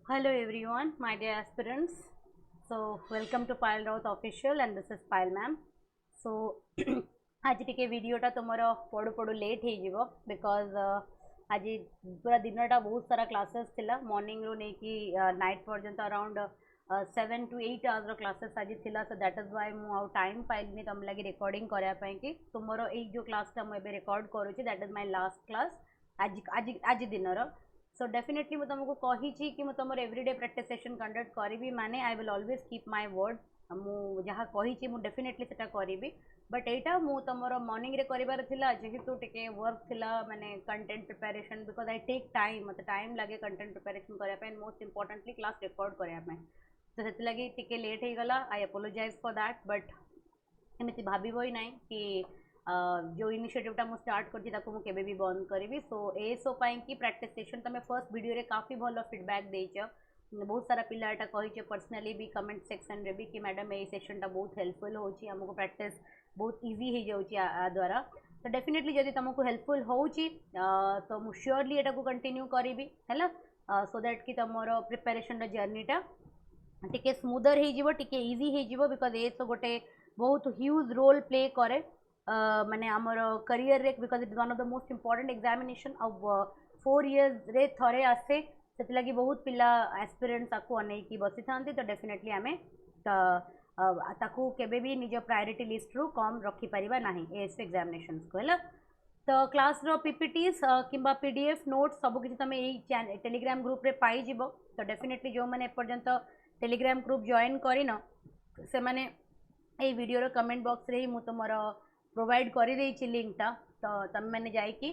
Hello everyone, my dear aspirants. So welcome to Payal Raut official and this is Payal ma'am. So आज टिके वीडियोटा तुमर पढ़ु पढ़ु late हो बिकज आज पूरा दिनटा बहुत सारा क्लासेस थिला मॉर्निंग रू नहीं नाइट पर्यंत अराउंड 7 to 8 आवर्स क्लासेस आज थिला सो दैट इज व्हाई मु आउ टाइम पाइलनी तुम लगी रिकॉर्डिंग करया पई कि तुमर ए जो क्लासटा मु एबे रिकॉर्ड करूची that is my last class आज आज आज दिनर सो डेफिनेटली मुझे तुमको कही कि तुम एवरीडे प्रैक्टिस सेशन कंडक्ट करी माने I will always keep my word मु जहाँ कही मु डेफिनेटली सेटा करी बट एटा मु तुमर मॉर्निंग रे करिवार थिला जेहेतु टिके वर्क थिला माने content preparation because I take time मत टाइम लगे कंटेंट प्रिपरेशन करया पे मोस्ट इंपोर्टेंटली क्लास रिकॉर्ड करया पे तो से लगी टिके लेट हो गला आई अपोलोजाइज फॉर दैट बट एमती भाव ही ना कि जो इनिशिएटिवटा मु स्टार्ट करके भी बंद करी सो ए सो कि प्रैक्टिस सेशन तुम फर्स्ट वीडियो रे काफ़ी भल फीडबैक देच बहुत सारा पिला एटा कही पर्सनाली भी कमेंट सेक्शन रे भी कि मैडम ये सेशनटा बहुत हेल्पफुल होची हमको प्रैक्टिस बहुत इजी हो जाऊँगी आ द्वारा तो डेफिनेटली जब तुमको हेल्पफुल होची तो मु श्योरली एटा को कंटिन्यू करी है सो दैट कि तुम प्रिपरेशन जर्नीटा टिके स्मूदर हो टिके इजी हो बिकज ये तो गोटे बहुत ह्यूज रोल प्ले करे माने आमर करियर रे because it is one of the most important examination of 4 years रे थरे आसे से लगी बहुत पिला एस्पिरेंट्स आपको अनेकी बसी था तो डेफिनेटली आम ताकू केबे भी निज प्रायोरिटी लिस्ट रू कम रखी परिबा नाही एस एग्जामिनेशन को है तो क्लास रो पीपीटीज किंबा पीडीएफ नोट्स सब किसी तुम यही टेलीग्राम ग्रुप रे पाई जिवो तो डेफिनेटली जो मैंने एपर्यंत टेलीग्राम ग्रुप जॉइन करिन से माने ये वीडियो कमेंट बॉक्स रे ही मु तुमर प्रोवाइड कर लिंकटा तो तुम मैंने जाकि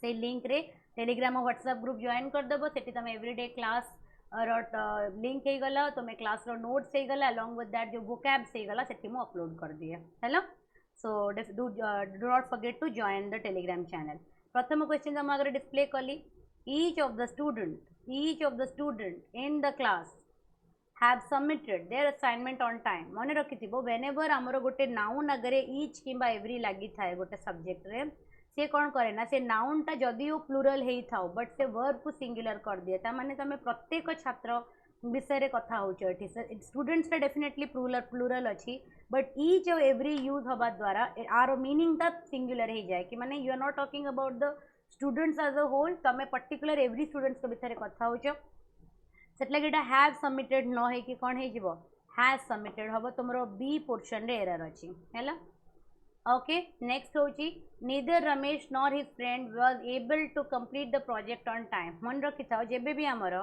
से लिंक रे टेलीग्राम और व्हाट्सएप ग्रुप जॉइन करदेव से तुम एवरीडे क्लास लिंक हो गला तुम क्लास रो नोट्स हो गला अलॉन्ग विथ दैट जो वोकैब्स हो गला से मु अपलोड कर दिए है so do not forget to join the Telegram channel प्रथम क्वेश्चन तुम अगर डिस्प्ले कली each of the student in the class have submitted their assignment on time मन रखी whenever आमर गोटे नाउन आगे each किंबा एवरी लगी थाए गोटे सब्जेक्ट रे से कौन करे ना से नाउन टा जदि प्लूरल हो थाओ बट से वर्ब को सिंगुलर कर दिए ताने तुम प्रत्येक छात्र विषय रे कथा हो स्टूडेंट्स डेफिनेटली प्लूरल अच्छी बट ईच और एवरी यूज हवा द्वारा आर मीनिंग टा सिंगुलर हो जाए कि माने you are not talking about the students as a whole तुम पर्टिकुलर एवरी स्टूडेंट्स के विषय कथा हो से हैव सबमिटेड न हो कि कौन हो हैज सबमिटेड हम तुम बी पोर्शन रे एरर अच्छी है ओके नेक्स्ट हूँ neither Ramesh nor his friend was able to complete the project on time मन रखी था जेबे भी आमर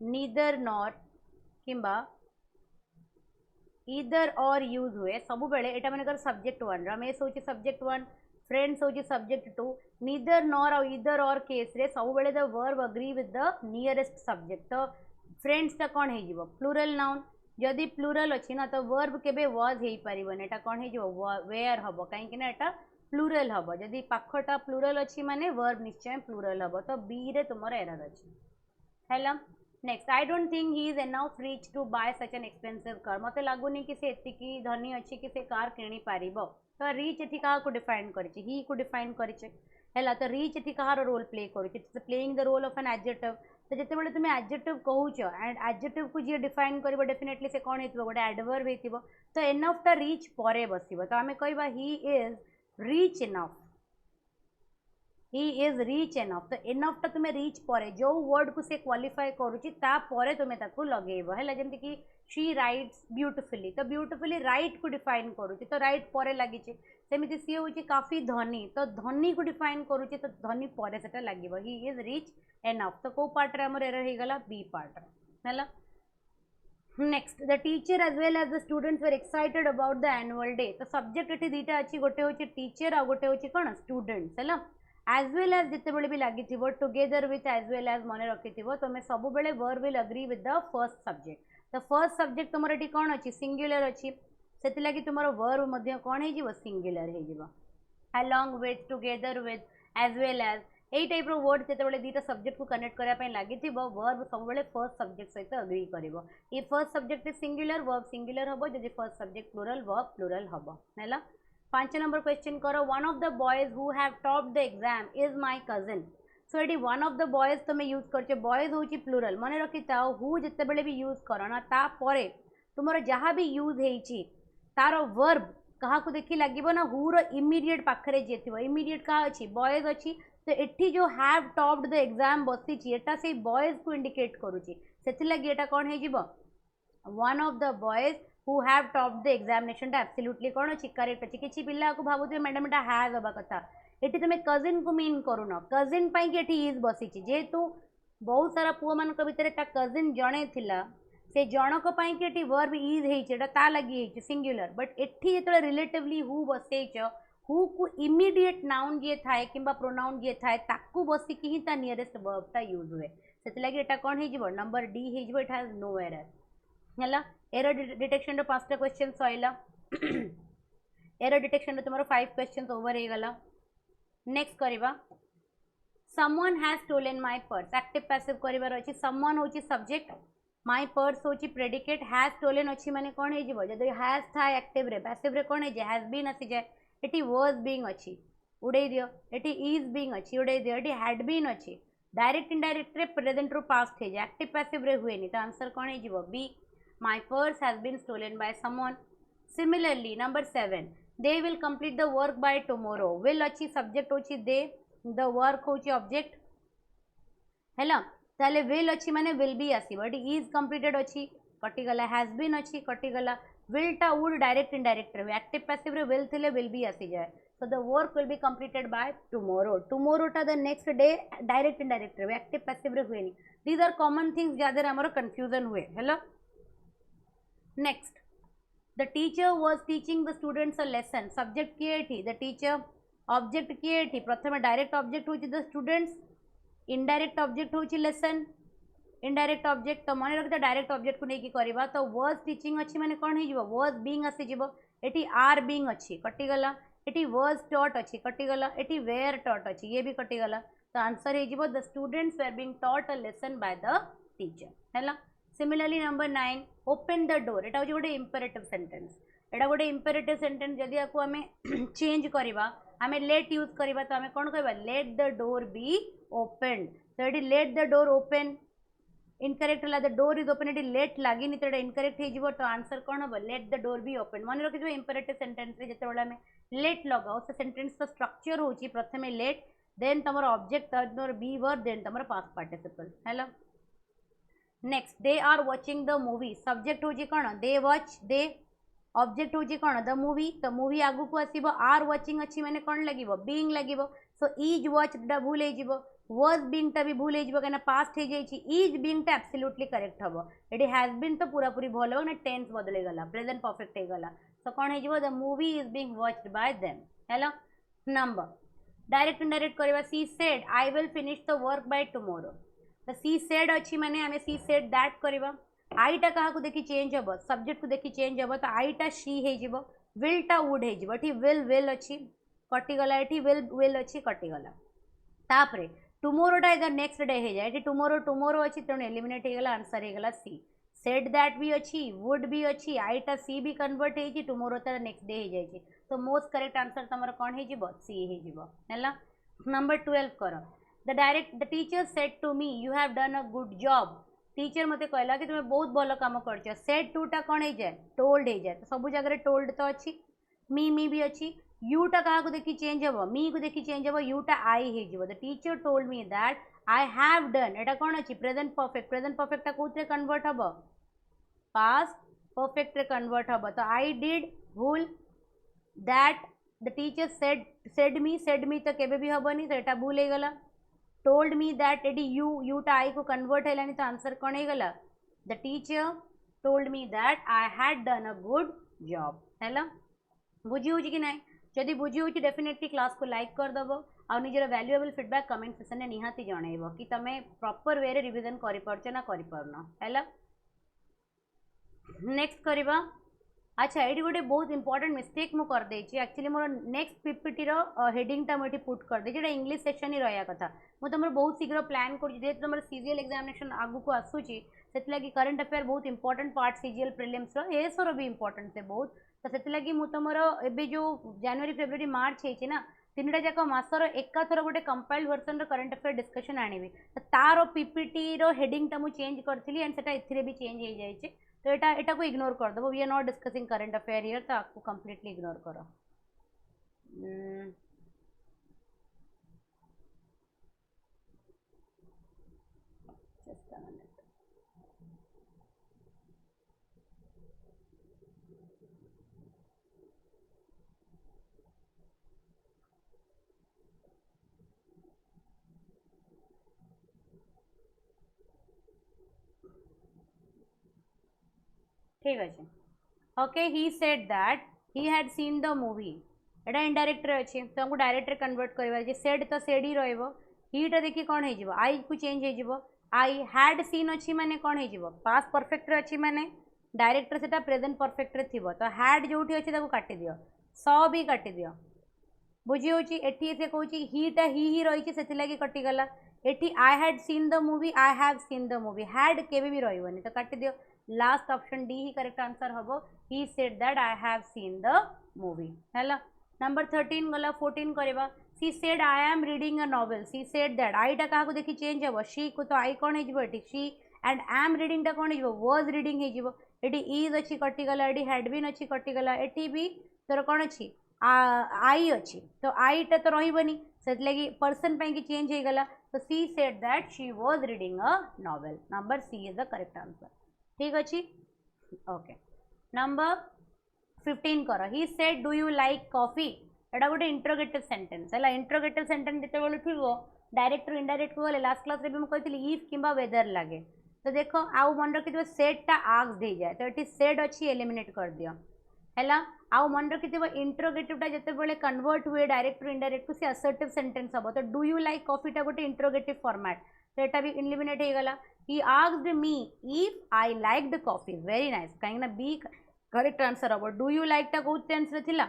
नीदर नॉर किंबा ईदर और यूज हुए सब बेले एटा मन सब्जेक्ट 1 रमेश हूँ सब्जेक्ट 1 फ्रेंड्स हूँ सब्जेक्ट 2 नीदर नॉर और ईदर और केस रे सब बेले the verb agree with the nearest subject तो फ्रेंड्स टा कौन हो प्लूरल नाउन जदि प्लूरल अच्छी ना तो वर्ब केबे वाज हो पारिबन एटा कौन हो वेयर हम कहीं एटा प्लूरल हम जदि पाखटा प्लूरल अच्छी माने वर्ब निश्चय प्लूरल हम तो बी रे तुम एरर अच्छी है next I don't think he is enough rich to buy such an expensive car मत लगुनि कि से एतिकी धनी अच्छी कि से कार किणी पारिबो तो रिच एथि क्या डिफाइन करिछि ही को डिफाइन करिछि हैला तो रिच एथि कहार रोल प्ले करिछि playing the role of an adjective तो जिते बड़े तुम एडजेक्टिव कहूच एंड एडजेक्टिव को जी डिफाइन कर डेफिनेटली से कौन हो गोटे एडवर्ब हो तो एनफ टा रिच परे बसिबो तो आमे कहबा he is rich enough he is rich enough तो एनफ टा तुम्हें रिच परे जो वर्ड को से क्वालिफाई करुच्ची तापर तुम्हें ताको लगेब है जमी कि शी राइट्स ब्यूटिफुली तो ब्यूटिफुली राइट को डिफाइन करुच्ची तो राइट परे लगी सेमती सी हूँ काफी धनी तो धनी को डिफाइन करुच्ची तो धनी परे से लगे ही इज रिच एनफ तो कौ पार्ट रे आमर एरर हो गला बी पार्ट है next the teacher as well as the students were excited about the annual day तो सब्जेक्ट ये दुईटा अच्छी गोटे हूँ टीचर आ गोटे हूँ कौन स्टूडेंट्स है एज वेल एज जिते बड़े भी लगी together with as well as मन रखी तुम सब बेले verb will agree with the first subject तो फर्स्ट सब्जेक्ट तुम ये कौन अच्छी सिंगुलर अच्छी से लगी तुम वर्ब कौन हो सिंगुलर हो along with together with as well as यही टाइप वर्ड जो दुईटा सब्जेक्ट को कनेक्ट करने लगी वर्ब सब फर्स्ट सब्जेक्ट सहित अग्री कर ये first subject singular verb singular हम जब first subject plural verb plural हम है 5 नंबर क्वेश्चन करो one of the boys who have topped the exam is my cousin so ये वन ऑफ द बॉयज तुम यूज कर बॉयज हूँ प्लूराल मन रखी था हु जिते भी यूज कर ना तापर तुम जहाँ भी यूज होती तार वर्ब क्या देखी लगे ना हु इमिडिएट पाखे जी थी इमिडिएट क्या अच्छी बॉयज अच्छी तो ये जो हैव टॉप्ड द एग्जाम बसी एटा से बॉयज को इंडिकेट करुच्ची से लगी एटा कौन हो one of the boys who have topped the examination absolutely कौन अच्छी करेक्ट अच्छी किसी पिला को भावुए मैडम एटा हैज हवा कथा ये तुम कजिन को मीन करूना कजिन कि इज बसी जेहेतु बहुत सारा पुओ मान भितर कजिन जड़े थिला से जनक कि वर्ब इज होता लगी सिंगुलर बट एटी जो रिलेटिवली हु बसईच हु को इमिडिएट नाउन जी थाए कि प्रोनाउन जी थाए ताकू बसिकी ही नियरेस्ट वर्बटा यूज हुए से लगी एटा कौन हो नंबर डी हो इट हैज नो एरर है एरर डिटेक्शन 5टा क्वेश्चन सैला एरर डिटेक्शन तुम 5 क्वेश्चन ओवर हो गला नेक्स्ट करवा someone has stolen my purse active passive करिवार अछि समवन होची सब्जेक्ट माय पर्स होची प्रेडिकेट हैज स्टोलन अछि माने कोन हे जिवो जदि हैज था एक्टिव रे पैसिव रे कोन हे जे हैज बीन आसी जाय एटी वाज बीइंग अछि उडे दियो एटी इज बीइंग अछि उडे दियो एटी हैड बीन अछि डायरेक्ट इनडायरेक्ट रे प्रेजेंट रो पास्ट हे जे एक्टिव पैसिव रे हुए नि तो आंसर कोन हे जिवो B my purse has been stolen by someone similarly number 7 they will complete the work by tomorrow will अच्छी subject होची they the work होची object हैला ताले will अच्छी माने will be आसी बट is completed अच्छी कटी गला has been अच्छी कटी गला will टा would direct indirect रे active passive रे will थिले will be आसी जाए so the work will be completed by tomorrow टा the next day direct indirect रे active passive रे हुए नहीं these are common things ज्यादा हमारा confusion हुए हैला next The teacher was teaching the students a lesson. Subject किए थी the teacher. Object किए थी प्रथम direct object होची the students. Indirect object होची lesson. Indirect object तो मन रखते direct object को नहीं की करिबा तो was teaching अच्छी माने कौन ही जीवो was being आसी जीवो एटी are being अच्छी कटी गला एटी was taught अच्छी कटी गला एटी were taught अच्छी ये भी कटी गला तो आंसर है जीवो the students were being taught a lesson by the teacher है ना. Similarly number 9 open the door एटा होची गोटे imperative sentence एटा गोटे imperative sentence जदि आको हमें चेंज करिबा हमें let यूज करिबा तो हमें कौन कहबा let the door be opened तो eighty let the door open incorrect होला the door is open eighty let लागी नि तो एटा incorrect हे जिवो तो आंसर कौन हबो let the door be opened मन रखि जो imperative sentence रे जते बेला हमें let लगाओ से sentence का structure होची प्रथमे let then तमर object तमर be verb then तमर past participle हैला. Next they are watching the movie subject होची कौन दे वॉच दे ऑब्जेक्ट होची कौन द मूवी तो मूवी आगु को आसीबो आर वाचिंग अच्छी माने कौन लागिबो बीइंग लागिबो सो इज वॉच दा भूल हे जिवो वाज बीइंग ता भी भूल हे जिवो कना पास्ट हे जाई छी इज बीइंग ता एब्सोल्युटली करेक्ट हबो एडी हैज बीन तो पूरा पूरी भल हो ना टेंस बदले गला प्रेजेंट परफेक्ट हे गला सो कौन हे जिवो the movie is being watched by them hello. Number direct indirect करबा she said I will finish the work by tomorrow तो सी सेड अच्छी माने आमे सी सेड दैट करबा आईटा कहा को देखी चेंज हबो सब्जेक्ट को देखी चेंज हबो तो आईटा शी हे जिवो विल टा वुड हे जिवो ठी विल अच्छी कटि गला एठी विल अच्छी कटि गला तापरे टुमारो टा इधर नेक्स्ट डे हे जाय एठी टुमारो अच्छी तेणु एलिमिनेट हे गला आंसर हे गला सी सेड दैट भी अच्छी वुड भी अच्छी आईटा सी भी कन्वर्ट हे जी टुमारो ता नेक्स्ट डे हे जाय छी तो मोस्ट करेक्ट आंसर तमरो कोन हे जिवो सी हे जिवो हैला. नंबर 12 करो the teacher said to me you have done a good job teacher मते कहला कि तुम बहुत भल काम करछ सेड टू टा कोन हे जाय टोल्ड हे जाय तो सब जगह टोल्ड तो अच्छी मी भी अच्छी यू टा कहा को देखी चेंज हबो मी को देखी चेंज हबो यू टा आई हे जिवो the teacher told me that I have done एटा कोन अछि प्रेजेंट परफेक्ट टा कोथे कन्वर्ट हबो पास्ट परफेक्ट रे कन्वर्ट हबो तो आई डिड भूल दैट द टीचर सेड मी तो केबे भी हबोनी तो एटा भूल हे गला told me that एडी यू टा आई को कन्वर्ट हेलानी तो आंसर कौन हे गला the teacher told me that I had done a good job हैला. बुझी होची कि नहीं जदि बुझी होची डेफिनेटली क्लास को लाइक कर दबो आ निजर वैल्यूएबल फीडबैक कमेंट सेक्शन में निहाती जणाइबो कि तमे प्रॉपर वे रे रिवीजन करि परछ ना करि परना हैला. नेक्स्ट करबा अच्छा ये गोटे बहुत इंपोर्टेंट मिस्टेक मु कर देछि एक्चुअली मोर नेक्स्ट पीपीटी रो हेडिंग टा मोटी पुट कर दे जेटा इंग्लिश सेक्शन ही रहया कथा मु तमर बहुत शीघ्र प्लान कर जे तमर सीजीएल एग्जामिनेशन आगु को आसुची सेतला कि करंट अफेयर बहुत इंपोर्टेंट पार्ट सीजीएल प्रीलिम्स रो एसो रो भी इंपोर्टेंट से बहुत तो सेतला कि मु तमर एबे जो जनवरी फरवरी मार्च हेछि ना तीनटा जाक मासर एका थर गोटे compiled version current affair discussion आनी तो तार पीपीटी रो हेडिंग टा मु चेंज करथिली एंड सेटा एथिरे भी चेंज हो जाइए तो एटा को इग्नोर कर दबो we are not discussing current affair here तो आपको कंप्लीटली इग्नोर करो just a minute ठीक अच्छे okay he said that he had seen the movie एटा इनडायरेक्ट अच्छे तो हमको डायरेक्ट कन्वर्ट करवा सेड तो सेड ही रीटा देखिए कौन हो आई को चेंज हो आई हैड सीन अच्छी माने कौन हो पास्ट परफेक्ट अच्छी माने डायरेक्ट से प्रेजेंट परफेक्ट थी तो हैड जो अच्छे काटी दियो सॉ भी काटी दियो बुझी होची एठी से कहूँ हीटा ही रही से लगी कटिगला एठी I had seen the movie I have seen the movie had केबे भी रही तो काटी दियो लास्ट ऑप्शन डी ही करेक्ट आंसर हम he said that I have seen the movie है नंबर 13 गला 14 करवा she said I am reading a novel she said that आईटा क्या देखी चेंज हम शी को तो आई कौन हो शी एंड एम रीडिंग टा कौन हो वाज रीडिंग हो इज अच्छी कटिगला ये हैड बीन अच्छी कटिगला एटी भी तोर कौन अच्छी आई अच्छी तो आईटा तो रही से लगी पर्सन पे चेंज हो गला तो she said that she was reading a novel number C is the correct answer ठीक अच्छी ओके नंबर 15 कर he said do you like coffee एटा गोटे इंट्रोगेटिव सेंटेंस है इंट्रोगेटिव सेंटेंस जिते थी डायरेक्ट इनडायरेक्ट को गले लास्ट क्लास में मुझे इफ कि वेदर लगे तो देख आउ मन रखी सेडटा आस्क्ड हो जाए तो ये सेड अच्छी एलिमिनेट कर दियो है आउ मन रखी इंट्रोगेटिवटा जिते कन्वर्ट हुए डायरेक्ट टू इनडायरेक्ट को सी असर्टिव सेंटेंस हम तो डू यू लाइक कॉफीटा गोटे इंट्रोगेटिव फॉर्मेट तो यहाँ भी एलिमिनेट हो गला he asked me if I like the coffee very nice कहीं बी करेक्ट आंसर हम डू यू लाइक टा कौ टेन्स रे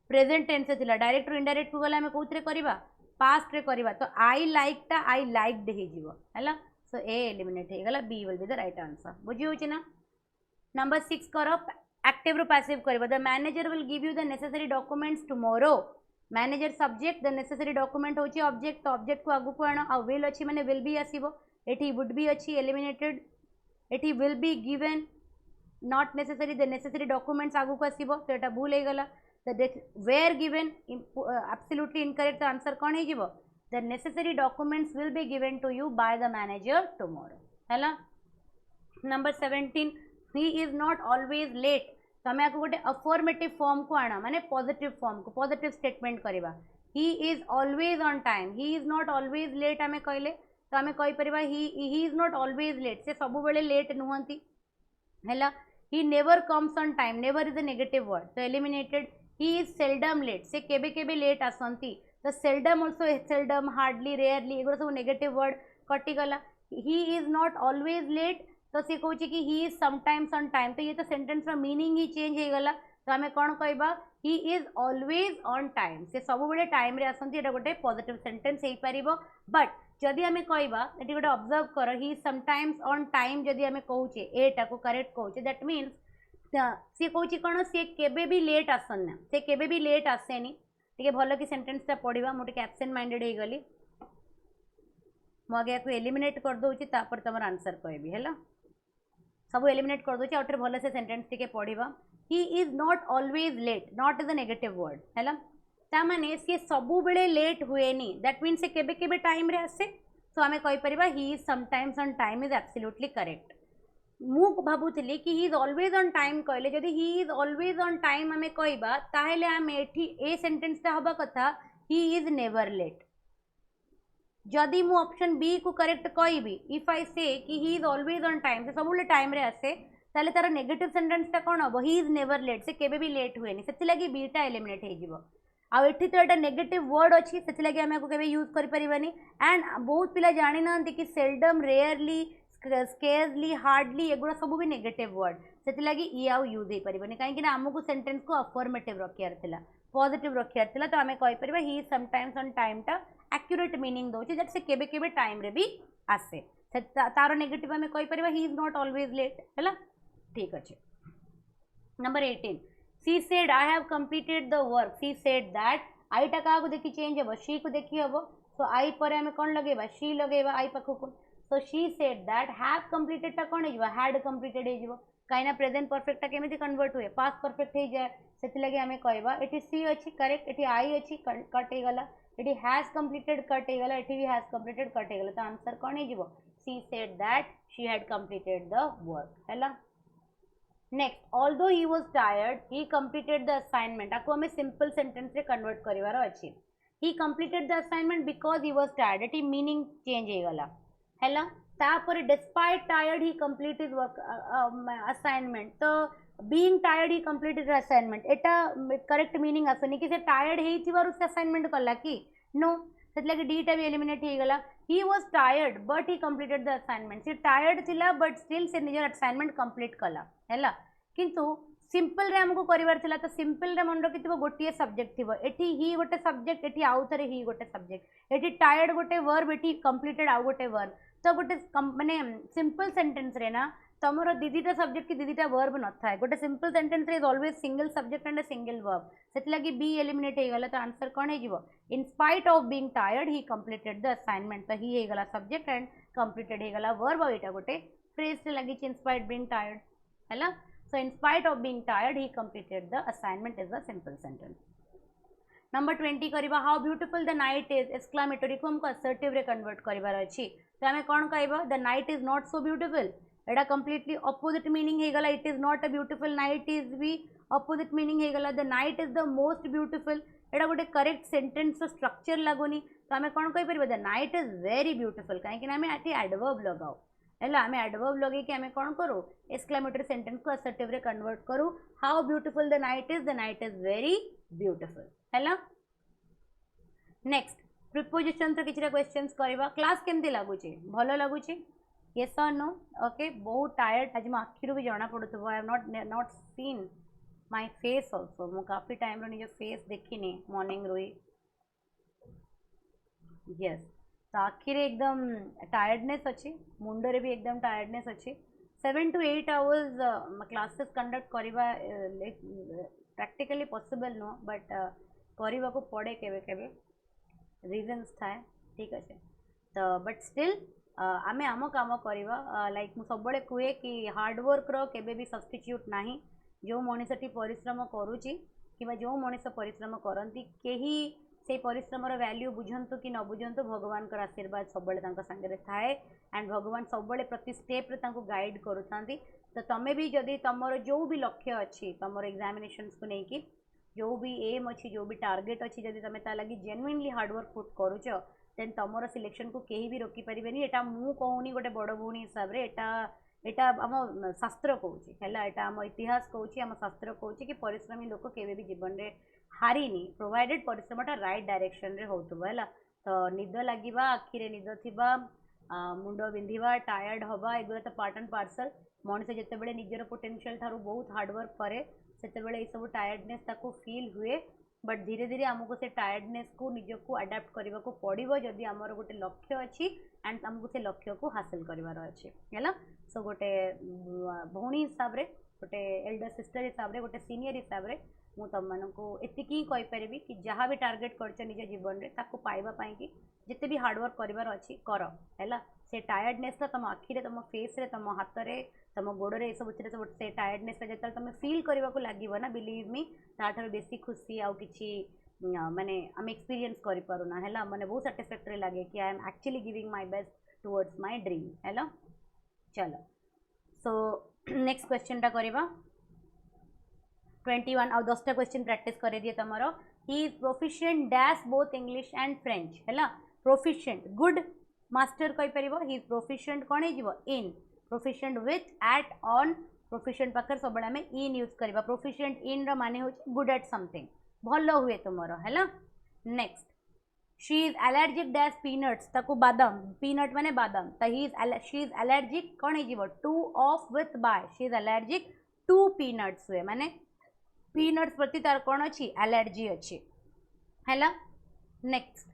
प्रेजेंट टेन्स रे डायरेक्ट इनडायरेक्ट को गला कौन करवा पास्ट रे करवा तो आई लाइक टा आई लाइक्ड है सो ए एलिमिनेट हो गला B will be the right answer बुझी होची ना नंबर 6 कर एक्टिव रू पैसिव करवा the manager will give you the necessary documents tomorrow manager subject the necessary document होची ऑब्जेक्ट तो ऑब्जेक्ट को आगु को आनो आ विल अच्छी माने विल बी आसीबो एठी वुड बी अच्छी एलिमिनेटेड एठी will be given not necessary the necessary documents आगु को आसीबो तो एटा भूल हो गला the were given absolutely incorrect answer कौन हो जिवो the necessary documents will be given to you by the manager tomorrow हैला number 17 he is not always late तो आम आपको गोटे अफर्मेटिव फॉर्म को आना माने पॉजिटिव फॉर्म को पॉजिटिव स्टेटमेंट करवा ही is always on time he is not always late आम कहले तो आम कहीपर he is not always late से सब बेले लेट नुहति है he never comes on time never is a negative word तो eliminated he is seldom late से केबे केबे लेट आसती तो seldom also seldom hardly rarely एगुड़ा सब नेगेटिव वर्ड कटिगला he is not always late तो सी कहूँ कि he is sometimes on time तो ये तो सेंटेंस मीनिंग ही चेंज हो गला तो आम कौन कहवा ही इज ऑलवेज ऑन टाइम से सब बेले टाइम रे आसती एटा गोटे पॉजिटिव सेंटेंस हो पार बट जदि आम कहवा ये गोटे ऑब्जर्व कर ही समटाइम्स ऑन टाइम जदि आम कहे एटा को करेक्ट कहे दैट मीन्स सी कहूँ कौन सी केबे भी लेट आसना से केबे भी लेट आसेनी टे भल कि सेंटेंसटा पढ़ा मुझे एब्सेंट माइंडेड हो गली मुझे आपको एलिमिनेट कर दूसरी तापर तुम आंसर कहबी है सब एलिमिनेट कर दूसरी आउटे भल से सेंटेंस टे पढ़ा ही is not always let not is a negative word है ताने सी सब बेले लेट हुए दैट मीन्स से केबे केबे टाइम रे आसे सो आम कहीपर he is sometimes on time is absolutely correct मु भावुली कि he is always on time कहले जदि he is always on time आम कहबा ताहेले आम ए सेंटेंसटा हबा कथा ही इज नेवर लेट जदि मु ऑप्शन बी को करेक्ट कहबी इफ आई से कि he is always on time से सब टाइम रे आसे ताले तार नेगेटिव सेंटेंसटा कौन हम ही इज नेवर लेट से केबे भी लेट हुए से लगी बीटा एलिमिनेट हो आठी तो यहाँ नेगेटिव वर्ड अच्छी से लगी आम को यूज करें एंड बहुत पिला जानी ना कि सेल्डम रेयरली स्केर्सली हार्डली एगुड़ा सब भी नेगेटिव वर्ड से लगी ये आउ यूज हो पारे कहीं आमको सेंटेंस को अफर्मेटिव रखार पॉजिटिव रखार तो आम कहीपर ही समटाइम्स ऑन टाइमटा एक्यूरेट मीनिंग दौर दैट से केबे केबे टाइम रे भी आसे तार नेगेटिव आम कहीपर he is not always late है ठीक अच्छे number 18 she said I have completed the work she said that आईटा क्या देखी चेंज हम शी को देखी हम सो आई पर आम कौन लगेगा शी लगेगा आई पाखक so she said that have completed कौन हो हैड कंप्लीटेड हो कहीं प्रेजेंट परफेक्ट केमी कन्वर्ट हुए पास्ट परफेक्ट हो जाए से लगे आम कहवा ये सी अच्छी करेक्ट ये आई अच्छी कट हो गला ये हैज कंप्लीटेड कट हो गला ये भी हैज कंप्लीटेड कट हो गला तो आंसर कौन हो she said that she had completed the work है next although he was tired he completed the assignment आपको हमें सिंपल सेंटेंस रे कन्वर्ट करिवार अछि he completed the assignment because he was tired एटी मीनिंग चेंज हो गला हैला तापर despite tired he complete his work assignment तो being tired he completed assignment एटा करेक्ट मीनिंग आसनी कि से टायर्ड हेई थिवार से असाइनमेंट कला कि नो से डीटा भी एलिमिनेट हो गला ही was tired but he completed the assignment से टायर्ड थिला बट स्टिल से निजर असाइनमेंट कंप्लीट कला हैला किंतु सिंपल रे हमको करिवार थिला तो सिंपल रे मन रखिथिबो गोटिए सब्जेक्ट थिबो एठी ही गोटे सब्जेक्ट एठी आउ थरे ही गोटे सब्जेक्ट एठी टायर्ड गोटे वर्ब एठी कंप्लीटेड आउ गोटे वर्ब तो गोटे माने सिंपल सेंटेंस रे ना तमरो दीदीटा सब्जेक्ट की दीदीटा वर्ब न थाए गोटे सिंपल सेंटेंस रे is always single subject and a single verb सेति लगी बी एलिमिनेट हो गला तो आंसर कोन हे जिवो in spite of being tired he completed the assignment तो ही हे गला सब्जेक्ट एंड कंप्लीटेड हे गला वर्ब और एटा गोटे फ्रेज से लगी इन स्पाइट बीइंग टायर्ड हैला so in spite of being tired he completed the assignment is a simple sentence number 20 करिबा how beautiful the night is exclamatory को हमको assertive रे कन्वर्ट करिवार अछि तो हमें कोन कहबा the night is not so beautiful एडा completely opposite meaning हे गला it is not a beautiful night is भी opposite meaning हे गला the night is the most beautiful एडा गोटे करेक्ट सेंटेंस स्ट्रक्चर लागोनी तो हमें कोन कहि परबा the night is very beautiful काहे कि हमें आठी एडवर्ब लगाओ हैला आम एडवर्ब लगे कि आम कौन करूँ एक्सक्लेमेटरी सेंटेंस को असर्टिव रे कन्वर्ट करूँ how beautiful the night is very beautiful हैला नेक्स्ट प्रिपोजिशन तो किसी क्वेश्चंस करवा क्लास केमती लगुचे भल लगुचे यस और नो ओके बहुत टायर्ड आज मो आखिर भी जना पड़ुथबो I have not seen my face also मो काफी टाइम रो निज फेस देखिनी मॉर्निंग रोई यस तो आखिर एकदम टायर्डनेस अच्छी मुंडरे भी एकदम टायर्डनेस अच्छी 7 to 8 hours क्लासेस कंडक्ट करवा प्रैक्टिकली पॉसिबल नो बट करने को पड़े केवे केवे रीजन्स थाए ठीक अच्छे तो बट स्टिल आमे आम काम करवा लाइक मुझे सब कहे कि हार्डवर्क रो केबे भी सब्स्टिट्यूट नहीं जो मनीषटी परिश्रम करुच्ची कि जो मनीष परिश्रम करती कहीं से परिश्रम वैल्यू बुझंतु कि न बुझंतु भगवान का आशीर्वाद सब सांगे थाए एंड भगवान सब प्रति स्टेप रे गाइड करूँ तो तुम्हें भी जदि तुम जो भी लक्ष्य अच्छी तुम एग्जामिनेशंस को लेकिन जो भी एम अच्छी जो भी टार्गेट अच्छी जदि तुम ता लगी जेन्युइनली हार्डवर्क पुट करुच देन तुम सिलेक्शन को कहीं भी रोकी पारे एटा मु कहूनी गोटे बड़ भौणी हिसाब से एटा आम शास्त्र कौच है आम इतिहास कौच आम शास्त्र कौच कि परिश्रमी लोक केवे भी जीवन में हारिनी प्रोवाइडेड परिश्रमटा राइट डायरेक्शन रे होतुबो हैला तो निद लागिबा आखिरे निद थिबा मुंड बिंधिबा टायर्ड हवा एगुरा तो पार्ट एंड पार्सल मनीष जितेबाला निजर पोटेंशियल ठारू बहुत हार्डवर्क करे सेतेबाला सब टायर्डनेस ताको फील हुए बट धीरे धीरे आमको से टायर्डनेस को निजको अडाप्ट करने को पड़ो जदि आमर गोटे लक्ष्य अच्छी एंड आमको से लक्ष्य को हासिल करार अच्छे है सो गोटे भौणी हिसाब से गोटे एल्डर सिस्टर हिसाब से गोटे सीनियर हिसाब से मु तुम मानक एतिकी कहीपरि कि जहाँ भी टार्गेट कर निज जीवन में ताको पाइबापी कि जिते भी हार्डवर्क करार अच्छी कर है से टायर्डनेस तुम आखिरे तुम फेस रे तुम हाथ में तुम गोड़े सब सब से टायर्डनेस जो तुम फिल करने को लगे ना बिलीव मी ताठार बेसी खुशी आउ कि माने आम एक्सपीरियंस करूना है मैंने बहुत साटिस्फैक्टरी लगे कि I am actually giving my best towards my dream है चलो सो नेक्स्ट क्वेश्चन टा करवा 21 आउ 10टा क्वेश्चन प्रैक्टिस कर दिए तुम he is proficient dash both English and French है प्रोफिशिएंट गुड मास्टर कहीपर ही इज प्रोफिशिएंट कौन हो in proficient with at on proficient पाखर सब आम इन यूज करवा प्रोफिशिएंट इन माने हो गुड एट समथिंग भल हुए तुम है next she is allergic dash peanuts ताकू बादाम पीनट माने बादाम तो he is she is allergic कौन हो to of with by she is allergic to peanuts हुए माने पीनट्स प्रति तार कौन अच्छी एलर्जी अच्छी है next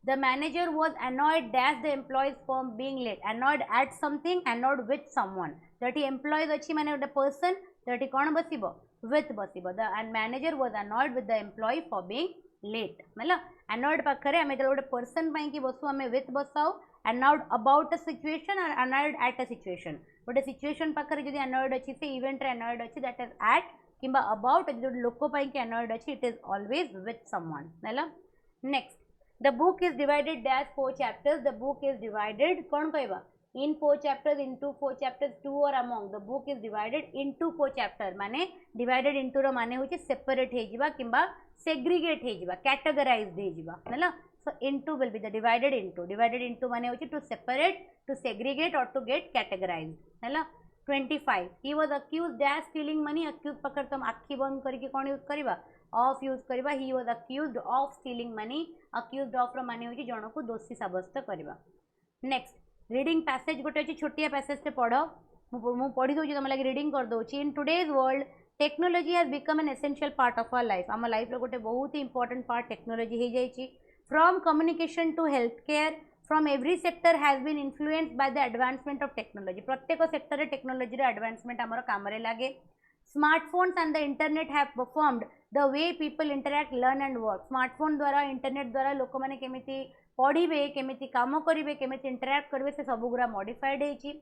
the manager was annoyed dash the employees from being late annoyed at something annoyed with someone that employees अच्छी माने गोटे पर्सन that कौन बसिबो with बसिबो the and manager was annoyed with the employee for being late मतलब annoyed पाखरे आम जो गोटे person पाई बसु आम विथ बसाऊ एनॉयड अबाउट अ सिचुएशन और एनॉयड एट अ सिचुएशन गोटे सिचुएशन पाखरे जब एनॉयड अच्छी से इवेंट एनॉयड अच्छी दैट इज एट कि अबाउट जो लोक पाई एनॉयड अच्छी it is always with someone है। Next the book is divided dash 4 chapters the book is divided कौन कहवा in 4 chapters into 4 chapters to or among the book is divided into 4 chapter माने divided into रो माने होची separate हे जिबा किंबा segregate हे जिबा categorized हे जिबा हैला so into will be the divided into माने होची to separate to segregate or to get categorized हैला 25 he was accused dash stealing money accused पकड़ तुम आखी बंद करके कौन यूज करिबा of यूज करिबा he was accused of stealing money accused of रो माने होची जण को दोषी साब्यस्त करिबा। नेक्स्ट रीडिंग पैसेज गोटे अच्छी छोटिया पैसेज पढ़ मु पढ़ी दूसरी तुम लगे रीडिंग कर दूसरी in today's world technology has become an essential part of our life आम लाइफ गोटे बहुत ही इंपोर्टेंट पार्ट टेक्नोलॉजी हो जाइए from communication to health care from every sector has been influenced by the advancement of technology प्रत्येक sector technology advancement आमर काम लगे smartphones and the internet have performed the way people interact learn and work smartphone द्वारा internet द्वारा लोक मैंने केमिति पढ़े केमिति काम करेंगे केमिति इंटरैक्ट करेंगे से सब गुरा मॉडिफाइड है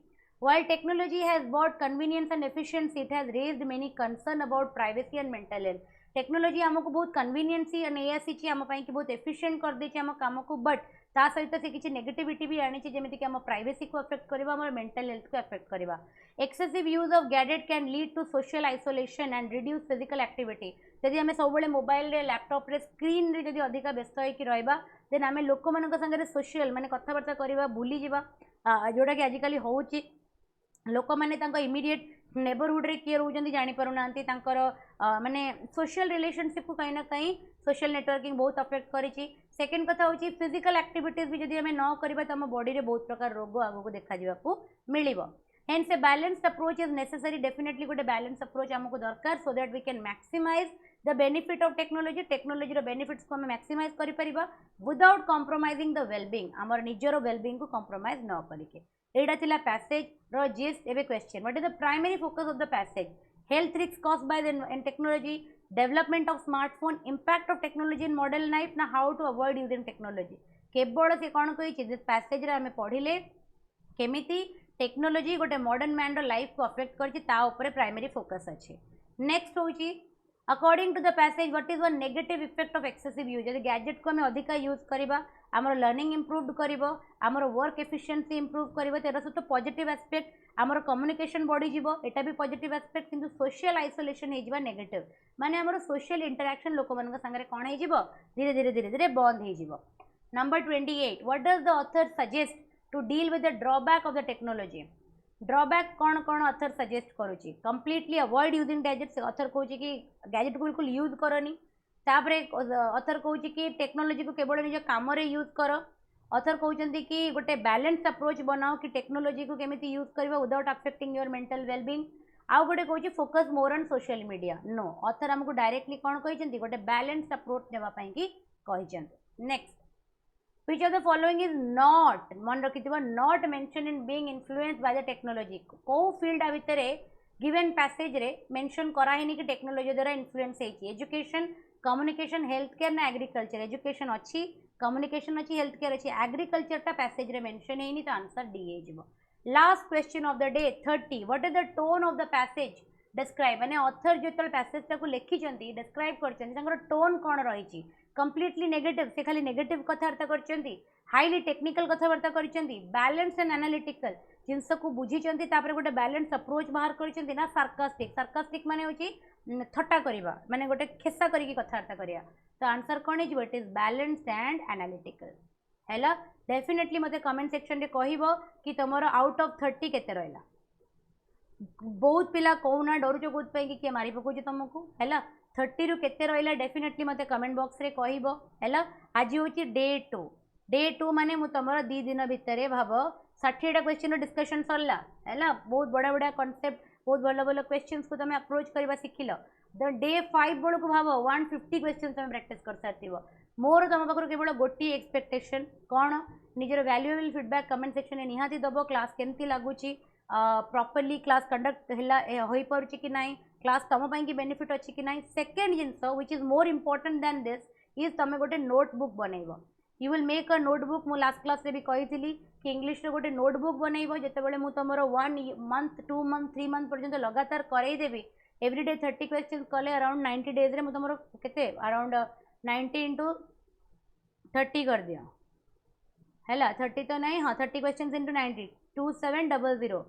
while technology has bot convenience and efficiency it has raised many concern about privacy and mental health technology आमको बहुत कन्वीनियंसी नहीं आसी आम बहुत एफिशिएंट कर देछि आम काम को बट ता सहित से किसी नेगेटिविटी भी आनी जमीक आम प्राइवेसी को अफेक्ट करवा आम मेंटल हेल्थ को अफेक्ट करवा excessive use of gadget can lead to social isolation and reduce physical activity जदि आम सब मोबाइल रे लैपटॉप रे स्क्रीन रे जदि अधिक व्यस्त होकर रहा देन आम लोक मान सागर सोशल माने कथबार्ता करवा भूली जावा जोटा कि आजिकल होची लोक मैंने इमिडिएट नेबरहुड रे किए रोचंती जानी पारु नांती माने सोशल रिलेशनशिप को कहीं ना कहीं सोशल नेटवर्किंग बहुत अफेक्ट करिछि। सेकेंड कथा होची फिजिकल एक्टिविटीज भी जदि आम न करबा त हम बॉडी रे बहुत प्रकार रोग आगो को देखा जावा मिलिबो hence a balanced approach is necessary definitely गोटे बैलेंस अप्रोच आमको दरकार so that we can maximise the benefit of technology technology रो बेनिफिट्स को हम मैक्सिमाइज करि परिबा विदाउट कॉम्प्रोमाइजिंग द वेलबींग आमर निजरो वेलबींग को कॉम्प्रोमाइज न करिके एटा थिला पैसेज रो जिस्ट एबे question what is the primary focus of the passage health risk caused by the in technology development of smartphone impact of technology in modern life ना how to avoid using technology केवल से कौन कही this passage रे हमें पढ़िले केमिति technology गोटे modern man रो लाइफ को अफेक्ट करछि ता ऊपर प्राइमरी फोकस अछि। नेक्स्ट होची according to the passage what is one negative effect of excessive use यदि गैजेट को हमें अधिक यूज करबा आमर लर्निंग इम्प्रूव करिवो आमर वर्क एफिशिएंसी इम्प्रूव करिवो तेरा सहित पॉजिटिव एस्पेक्ट आमर कम्युनिकेशन बढ़ी जिवो एटा भी पॉजिटिव एस्पेक्ट किंतु सोशल आइसोलेशन हे जिवो नेगेटिव माने आमर सोशल इंटरैक्शन लोक मान संगे कोन हे जिवो धीरे धीरे धीरे धीरे बंद हे जिवो। Number 28 what does the author suggest to deal with the drawback of the technology drawback कौन कौन ऑथर सजेस्ट करुच्ची completely avoid using gadget author कहूँ कि गैजेट को बिल्कुल यूज करनी तापरे ऑथर कहूँ कि टेक्नोलॉजी को केवल निज काम यूज कर ऑथर कहते कि गोटे बैलेंस अप्रोच बनाओ कि टेक्नोलॉजी को केमिति यूज करबा without affecting your mental wellbeing आउ गोटे कहूँ focus more on social media no author हमको डायरेक्टली कौन कहते गोटे बैलेंस अप्रोच देवाई कि next which of the following is not मन रखि not mentioned in being influenced by the technology को फील्ड आ भितर गिवन पैसेज रे मेंशन कराइनी कि टेक्नोलॉजी द्वारा इन्फ्लुएंस है एजुकेशन कम्युनिकेशन हेल्थ केयर ना एग्रीकल्चर एजुकेशन अच्छी कम्युनिकेशन अच्छी हेल्थ केयर अच्छी एग्रीकल्चर टा पैसेज रे मेंशन है तो आंसर डी है। Last question of the day 30 what is the tone of the passage describe माने ऑथर जो पैसेज टाको लिखिचंती डिस्क्राइब करचंती टोन कौन रही कंप्लीटली नेगेटिव से खाली नेगेटिव कथबार्ता करचंती हाईली टेक्निकल कथबार्ता करचंती बैलेंस एंड एनालिटिकल जिनस को बुझीचंती तापर गोटे बैलेंस अप्रोच बाहर करचंती ना सार्कास्टिक सार्कास्टिक माने होची थट्टा करिबा माने गोटे खेसा करिकी कथबार्ता करिया तो आंसर कौन है it is balance and analytical हैला। डेफिनेटली मते कमेंट सेक्शन रे कहिबो कि तमरो आउट ऑफ 30 केते रहला बहुत पिला कहूना डरुच कौन किए मारी पकाउछ तुमको है 30 रु केते रहा डेफिनेटली मते कमेंट बॉक्स रे कहबो है। आज हूँ डे टू माने मु तुमर 2 दिन भितर भाव 60टा क्वेश्चन डिस्कशन सरला है बहुत बड़ा बड़ा कॉन्सेप्ट बहुत भल भल क्वेश्चन को तुम अप्रोच करवा शिखिल डे 5 बेलू भाव 150 क्वेश्चन तुम प्रैक्टिस कर सारी मोर तुम पाखर केवल गोटे एक्सपेक्टेशन कौन निजर वैल्यूएबल फीडबैक कमेंट सेक्शन में निहाती दब क्लास केमती लगुच प्रॉपर्ली क्लास कंडक्ट हो पारुछि कि नहीं क्लास तुम कि बेनिफिट अच्छी कि नहीं सेकेंड जिनस which is more important than this is तुम गोटे नोटबुक बनइब you will make a notebook मु लास्ट क्लास रे भी कही कि इंग्लिश रे गोटे नोटबुक बनइब जितेबाला मु तुमर 1 मंथ 2 मंथ 3 मंथ पर्यंत लगातार करईदेवी एवरीडे 30 क्वेश्चन कले अराउंड 90 डेज रे मु तुमर केते अराउंड 90 इंटू 30 कर दिया है 30 तो नहीं हाँ 30 क्वेश्चन इंटू 90 2700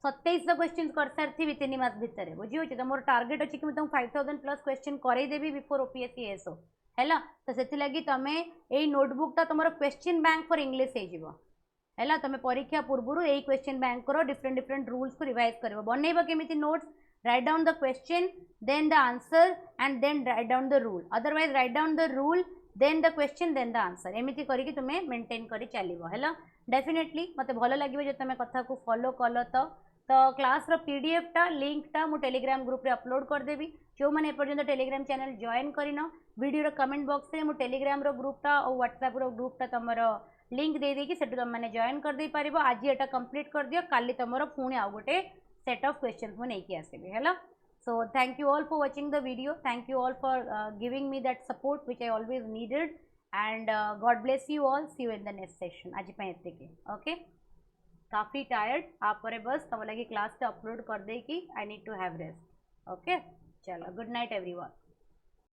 27 क्वेश्चन कर सारी 3 मास भितर बुझे तो मोर टार्गेट अच्छी कि तुमको 5000 प्लस क्वेश्चन करईदेवी बिफोर ओपीएससी एसओ है तो से तुम यही नोटबुकटा तुम क्वेश्चन बैंक फॉर इंग्लिश है तुम परीक्षा पूर्व यही क्वेश्चन बैंक करो डिफरेंट डिफरेंट रूल्स को रिवाइज कर बनइब केमी notes write down the question then the answer and then write down the rule otherwise write down the rule then the question then the answer एमती करके तुम्हें maintain कर चलो है डेफिनेटली मत भल लगे जो तुम कथा को फॉलो कल तो क्लास पीडीएफ टा लिंक टा मु टेलीग्राम ग्रुप रे अपलोड करदेवी जो मैंने एपर्यंत टेलीग्राम चैनल जॉइन करन वीडियो कमेंट बॉक्स में मु टेलीग्राम ग्रुप टा और व्हाट्सएप ग्रुप टा तुम लिंक दे देकी सेठु तुम मैंने जॉइन कर दे पारिबो आज एटा कंप्लीट कर दियो काली तुमरो पुणी आउ गोटे सेट ऑफ क्वेश्चंस मु नेकी आसीबी हैला so thank you all for watching the video thank you all for giving me that support which I always needed and God bless you all see you in the next session आज पे एतिके okay काफ़ी tired आप बस तुम लगे class upload कर दे कि I need to have rest okay चलो गुड नाइट एवरीवन।